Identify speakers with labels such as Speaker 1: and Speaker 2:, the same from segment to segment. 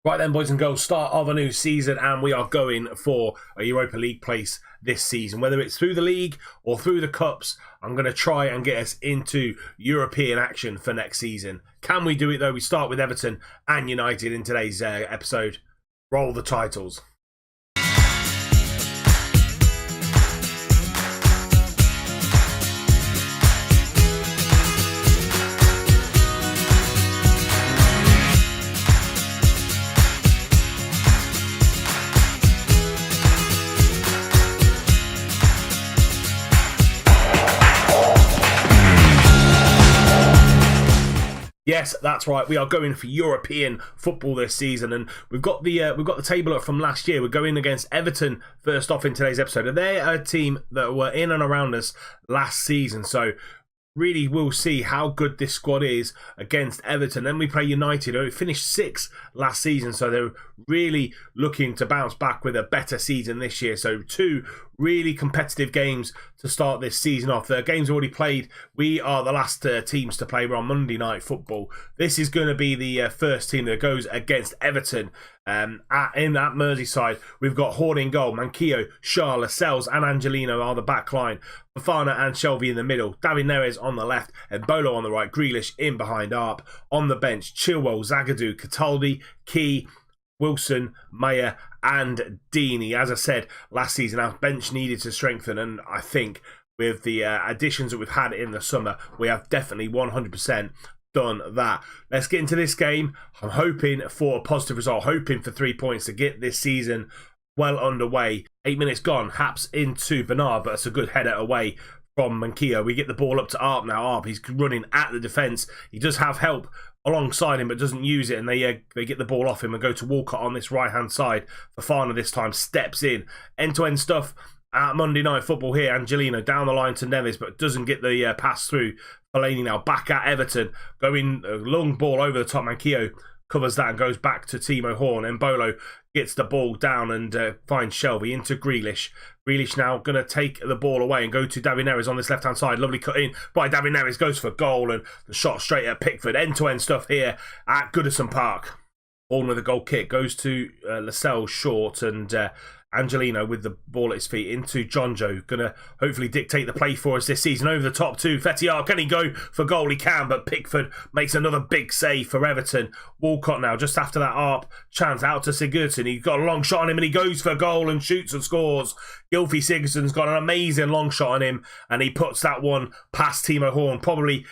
Speaker 1: Right then, boys and girls, start of a new season, and we are going for a Europa League place this season. Whether it's through the league or through the cups, I'm going to try and get us into European action for next season. Can we do it, though? We start with Everton and United in today's episode. Roll the titles. Yes, that's right. We are going for European football this season, and we've got the table up from last year. We're going against Everton first off in today's episode, and they're a team that were in and around us last season. So really, we'll see how good this squad is against Everton. Then we play United, who finished 6th last season, so they're really looking to bounce back with a better season this year. So 2 really competitive games to start this season off. The games already played. We are the last teams to play. We're on Monday Night Football. This is going to be the first team that goes against Everton. In that Merseyside, we've got Horn in goal. Manquillo, Shaw, Lascelles and Angelino are the back line. Fofana and Shelvey in the middle. David Neres on the left. And Bolo on the right. Grealish in behind Arp. On the bench, Chilwell, Zagadou, Cataldi, Key, Wilson, Maya and Deeney. As I said, last season our bench needed to strengthen, and I think with the additions that we've had in the summer, we have definitely 100% done that. Let's get into this game. I'm hoping for a positive result, hoping for 3 points to get this season well underway. 8 minutes gone, Haps into Bernard, but it's a good header away from Manquillo. We get the ball up to Arp now. Arp, he's running at the defence. He does have help alongside him, but doesn't use it, and they get the ball off him and go to Walcott on this right-hand side. Fofana this time steps in. End-to-end stuff at Monday Night Football here. Angelino down the line to Neves, but doesn't get the pass through. Fellaini now back at Everton, going a long ball over the top. Manquillo covers that and goes back to Timo Horn. And Bolo gets the ball down and finds Shelvey into Grealish. Grealish now going to take the ball away and go to David Neres on this left-hand side. Lovely cut in by David Neres, goes for goal, and the shot straight at Pickford. End-to-end stuff here at Goodison Park. Horn with a goal kick, goes to Lascelles short, and Angelino with the ball at his feet into Jonjo. Going to hopefully dictate the play for us this season. Over the top to Fetiar. Can he go for goal? He can, but Pickford makes another big save for Everton. Walcott now, just after that Arp chance, out to Sigurdsson. He's got a long shot on him and he goes for goal and shoots and scores. Gylfi Sigurdsson's got an amazing long shot on him and he puts that one past Timo Horn. Probably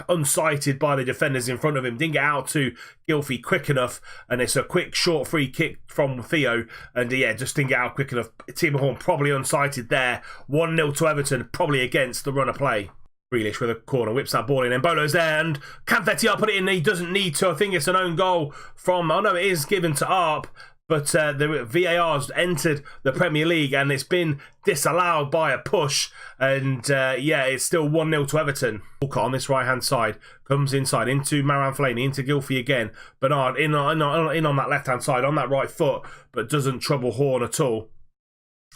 Speaker 1: unsighted by the defenders in front of him. Didn't get out to Gylfi quick enough, and it's a quick short free kick from Theo, and just didn't get out quick enough. Timo Horn probably unsighted there. 1-0 to Everton, probably against the run of play. Grealish with a corner, whips that ball in, and Bolo's there, and can Fetiar put it in? He doesn't need to. I think it's an own goal from, oh no, it is given to Arp, but the VAR's entered the Premier League and it's been disallowed by a push. And it's still 1-0 to Everton. Walcott on this right-hand side comes inside into Marouane Fellaini, into Gylfi again. Bernard in on that left-hand side, on that right foot, but doesn't trouble Horn at all.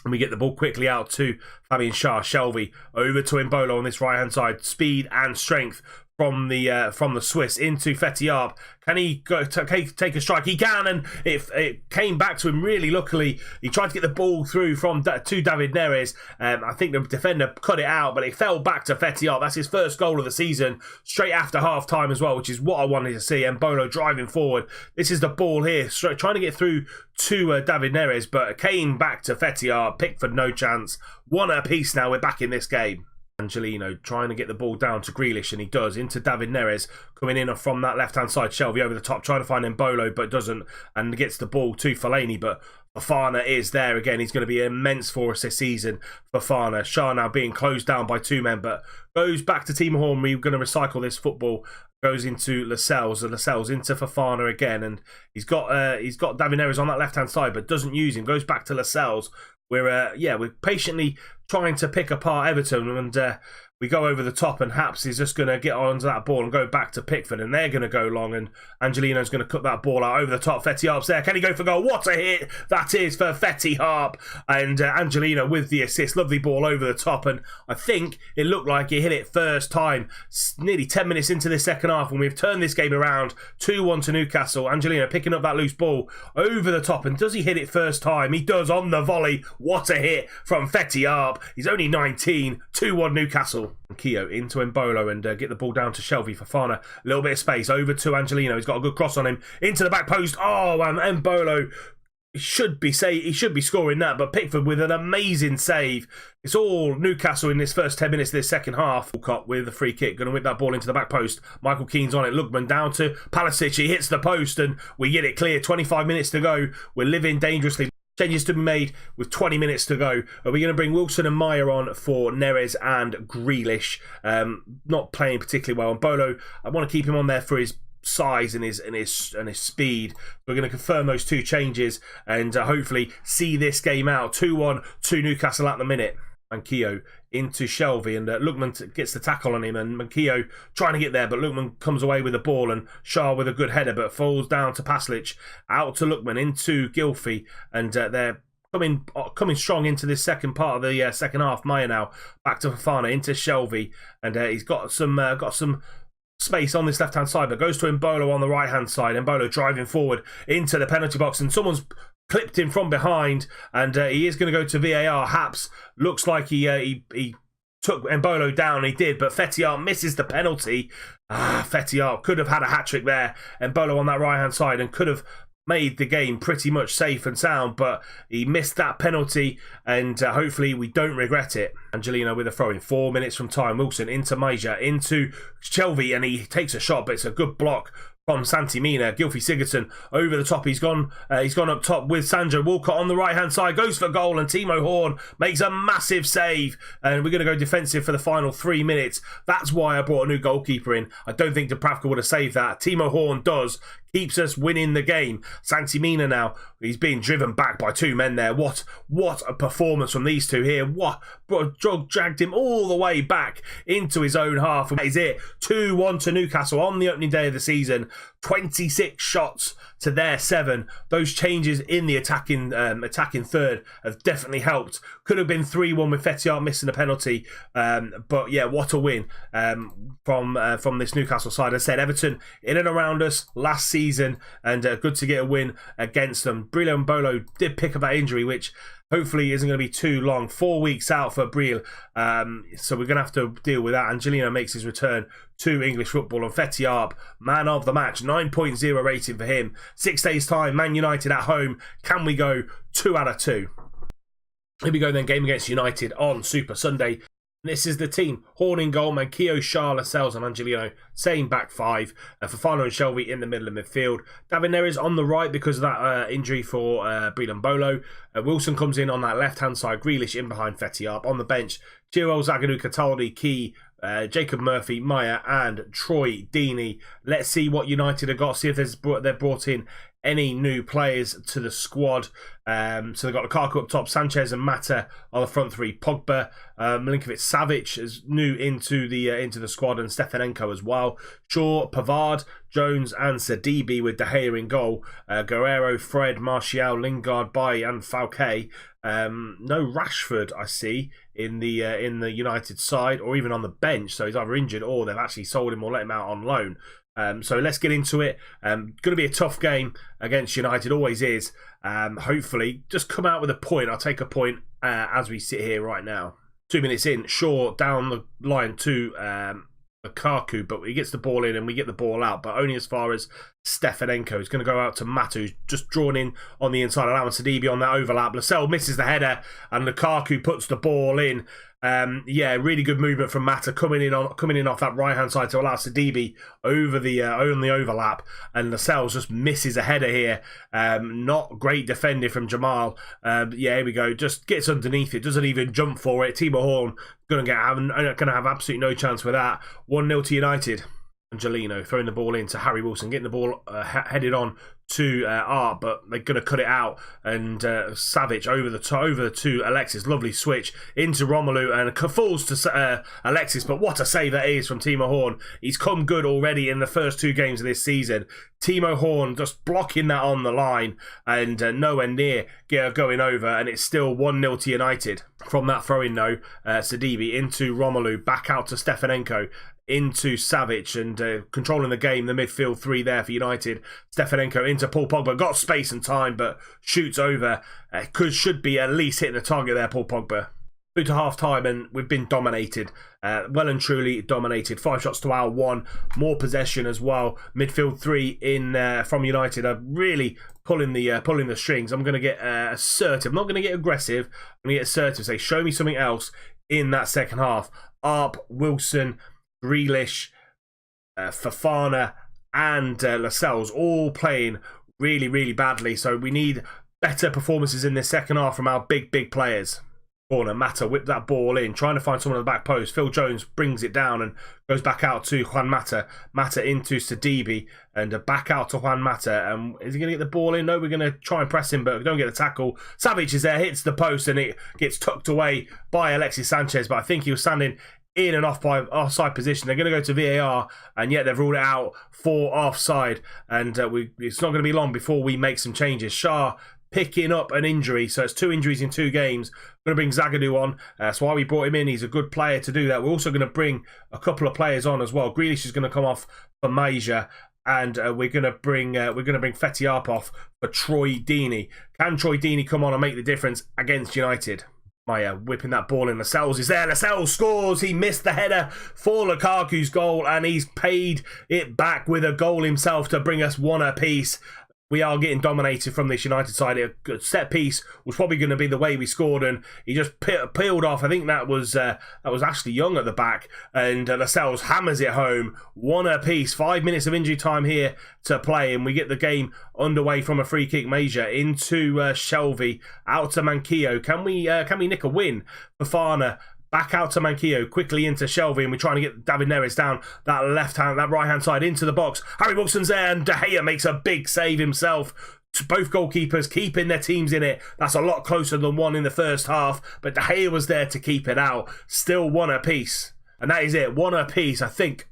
Speaker 1: And we get the ball quickly out to Fabian Schär. Shelvey over to Mbolo on this right-hand side. Speed and strength from the Swiss into Fetiar. Can he go take a strike? He can, and it came back to him really luckily. He tried to get the ball through to David Neres. I think the defender cut it out, but it fell back to Fetiar. That's his first goal of the season, straight after half-time as well, which is what I wanted to see. And Bolo driving forward. This is the ball here, trying to get through to David Neres, but it came back to Fetiar. Pickford, no chance. 1 apiece now. We're back in this game. Angelino trying to get the ball down to Grealish, and he does, into David Neres, coming in from that left-hand side. Shelvey over the top, trying to find Mbolo, but doesn't, and gets the ball to Fellaini, but Fofana is there again. He's going to be immense for us this season. Fofana, Shah now being closed down by 2 men, but goes back to Timo Horn. We're going to recycle this football. Goes into Lascelles, and Lascelles into Fofana again, and he's got David Neres on that left-hand side, but doesn't use him. Goes back to Lascelles. We're patiently trying to pick apart Everton, and we go over the top, and Haps is just going to get onto that ball and go back to Pickford, and they're going to go long, and Angelino's going to cut that ball out over the top. Fetty Harp's there. Can he go for goal? What a hit that is for Fetty Harp, and Angelino with the assist. Lovely ball over the top, and I think it looked like he hit it first time. Nearly 10 minutes into the second half, and we've turned this game around. 2-1 to Newcastle. Angelino picking up that loose ball over the top, and does he hit it first time? He does on the volley. What a hit from Fetty Harp. He's only 19. 2-1 Newcastle. Keogh into Mbolo and get the ball down to Shelvey for Fana. A little bit of space over to Angelino. He's got a good cross on him into the back post. Oh, and Mbolo he should be scoring that, but Pickford with an amazing save. It's all Newcastle in this first 10 minutes of this second half. Walcott with the free kick, going to whip that ball into the back post. Michael Keane's on it. Lookman down to Palisic. He hits the post and we get it clear. 25 minutes to go. We're living dangerously. Changes to be made with 20 minutes to go. Are we going to bring Wilson and Meyer on for Neres and Grealish? Not playing particularly well. And Bolo, I want to keep him on there for his size and his speed. We're going to confirm those two changes and hopefully see this game out. 2-1 to Newcastle at the minute. And Keogh into Shelvey, and Lookman gets the tackle on him, and Keogh trying to get there, but Lookman comes away with the ball, and Shah with a good header, but falls down to Paslic, out to Lookman, into Gylfi, and they're coming strong into this second part of the second half. Meyer now back to Fofana, into Shelvey, and he's got some space on this left-hand side, but goes to Mbolo on the right-hand side. Mbolo driving forward into the penalty box, and someone's clipped him from behind, and he is going to go to VAR. Haps looks like he took Mbolo down. He did, but Fetty Harp misses the penalty. Fetty Harp could have had a hat-trick there. Mbolo on that right-hand side and could have made the game pretty much safe and sound, but he missed that penalty, and hopefully we don't regret it. Angelino with a throw in 4 minutes from time. Wilson into Major, into Shelvey, and he takes a shot, but it's a good block from Santi Mina. Gylfi Sigurdsson over the top. He's gone up top with Sandro. Walcott on the right hand side goes for goal, and Timo Horn makes a massive save, and we're going to go defensive for the final 3 minutes. That's why I brought a new goalkeeper in. I don't think Dubravka would have saved that. Timo Horn does. Keeps us winning the game. Santi Mina now, he's being driven back by two men there. What a performance from these two here. What dragged him all the way back into his own half. And that is it. 2-1 to Newcastle on the opening day of the season. 26 shots to their 7. Those changes in the attacking third have definitely helped. Could have been 3-1 with Fetty Harp missing a penalty, but yeah, what a win from this Newcastle side. As I said, Everton in and around us last season, and good to get a win against them. Brillo Mbolo did pick up that injury, which hopefully isn't going to be too long. 4 weeks out for Brill, so we're going to have to deal with that. Angelino makes his return to English football, and Fetty Harp, man of the match, 9.0 rating for him. 6 days time, Man United at home. Can we go 2 out of 2? Here we go then, game against United on Super Sunday. This is the team. Horn in goal, Keogh, Shah, Lascelles and Angelino. Same back 5. Fofana and Shelvey in the middle of midfield. David Neres on the right because of that injury for Breland Bolo. Wilson comes in on that left-hand side. Grealish in behind Fetty Harp. On the bench, Chiro, Zagadou, Cataldi, Key, Jacob Murphy, Meyer and Troy Deeney. Let's see what United have got. See if they've brought in any new players to the squad. So they've got Lukaku up top, Sanchez and Mata on the front 3. Pogba, Milinkovic-Savic is new into the squad, and Stefanenko as well. Shaw, Pavard, Jones and Sadibi with De Gea in goal. Guerrero, Fred, Martial, Lingard, Bailly and Falque. No Rashford I see in the United side, or even on the bench, so he's either injured or they've actually sold him or let him out on loan. So let's get into it. Going to be a tough game against United, always is. Hopefully, just come out with a point. I'll take a point as we sit here right now. 2 minutes in, Shaw down the line to Lukaku, but he gets the ball in and we get the ball out, but only as far as Stefanenko. He's going to go out to Matu, who's just drawn in on the inside, allowing Sadibi on that overlap. Lascelles misses the header and Lukaku puts the ball in. Yeah, really good movement from Mata coming in off that right hand side to allow Sadibi over the on the overlap, and Lascelles just misses a header here. Not great defending from Jamal. Yeah, here we go. Just gets underneath it, doesn't even jump for it. Timo Horn gonna have absolutely no chance with that. 1-0 to United. Angelino throwing the ball into Harry Wilson, getting the ball headed on to Art, but they're going to cut it out, and Savic over to Alexis. Lovely switch into Romelu, and falls to Alexis, but what a save that is from Timo Horn. He's come good already in the first 2 games of this season. Timo Horn just blocking that on the line, and nowhere near going over, and it's still 1-0 to United. From that throw-in though, Sidibe into Romelu, back out to Stefanenko, into Savic, and controlling the game, the midfield 3 there for United. Stefanenko into Paul Pogba, got space and time, but shoots over. Should be at least hitting the target there, Paul Pogba. Through to half time, and we've been dominated, well and truly dominated. 5 shots to our 1, more possession as well. Midfield 3 in from United are really pulling the strings. I'm going to get assertive. I'm not going to get aggressive. I'm going to get assertive. Say, show me something else in that second half. Arp, Wilson, Grealish, Fofana, and Lascelles all playing really, really badly. So we need better performances in this second half from our big players. Corner, Mata whipped that ball in, trying to find someone on the back post. Phil Jones brings it down and goes back out to Juan Mata. Mata into Sidibe, and back out to Juan Mata. Is he going to get the ball in? No, we're going to try and press him, but don't get the tackle. Savic is there, hits the post, and it gets tucked away by Alexis Sanchez, but I think he was standing in and off by offside position. They're going to go to VAR, and yet they've ruled it out for offside, and it's not going to be long before we make some changes. Shah picking up an injury, so it's 2 injuries in 2 games. We're going to bring Zagadou on. That's why we brought him in. He's a good player to do that. We're also going to bring a couple of players on as well. Grealish is going to come off for Major, and we're going to bring Fetty Arp off for Troy Deeney. Can Troy Deeney come on and make the difference against United? Maya whipping that ball in. Lascelles is there. Lascelles scores. He missed the header for Lukaku's goal, and he's paid it back with a goal himself to bring us 1 apiece. We are getting dominated from this United side. A good set piece was probably going to be the way we scored, and he just peeled off. I think that was Ashley Young at the back, and Lascelles hammers it home. 1 apiece. 5 minutes of injury time here to play, and we get the game underway from a free kick. Major into Shelby, out to Manquillo. Can we nick a win? Fofana back out to Manquillo, quickly into Shelby, and we're trying to get David Neres down that right-hand side into the box. Harry Wilson's there, and De Gea makes a big save himself. Both goalkeepers keeping their teams in it. That's a lot closer than 1 in the first half, but De Gea was there to keep it out. Still 1 apiece, and that is it. 1 apiece, I think.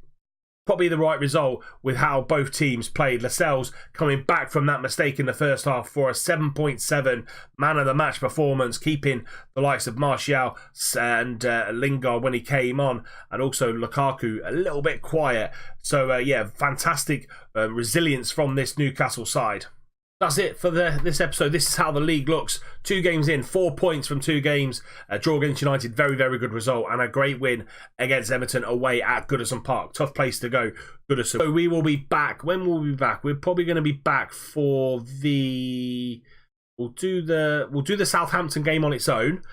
Speaker 1: Probably the right result with how both teams played. Lascelles coming back from that mistake in the first half for a 7.7 man of the match performance, keeping the likes of Martial and Lingard when he came on, and also Lukaku a little bit quiet. So yeah, fantastic resilience from this Newcastle side. That's it for this episode. This is how the league looks. 2 games in, 4 points from 2 games. A draw against United, very, very good result. And a great win against Everton away at Goodison Park. Tough place to go, Goodison. So we will be back. When will we be back? We're probably going to be back for the... We'll do the Southampton game on its own,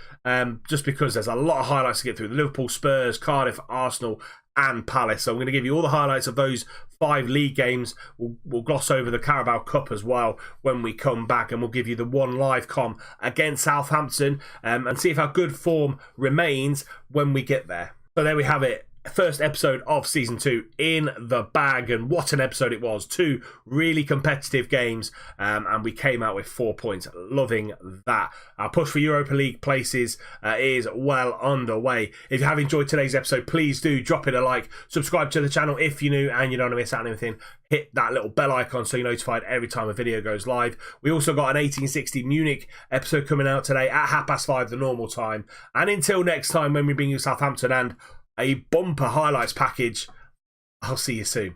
Speaker 1: just because there's a lot of highlights to get through. The Liverpool, Spurs, Cardiff, Arsenal, and Palace. So I'm going to give you all the highlights of those 5 league games. We'll gloss over the Carabao Cup as well when we come back, and we'll give you the 1 live com against Southampton, and see if our good form remains when we get there. So there we have it. First episode of season 2 in the bag, and what an episode it was. 2 really competitive games, and we came out with 4 points. Loving that. Our push for Europa League places is well underway. If you have enjoyed today's episode, please do drop it a like, subscribe to the channel if you're new and you don't want to miss out on anything. Hit that little bell icon so you're notified every time a video goes live. We also got an 1860 Munich episode coming out today at 5:30 the normal time. And until next time, when we bring you Southampton and a bumper highlights package, I'll see you soon.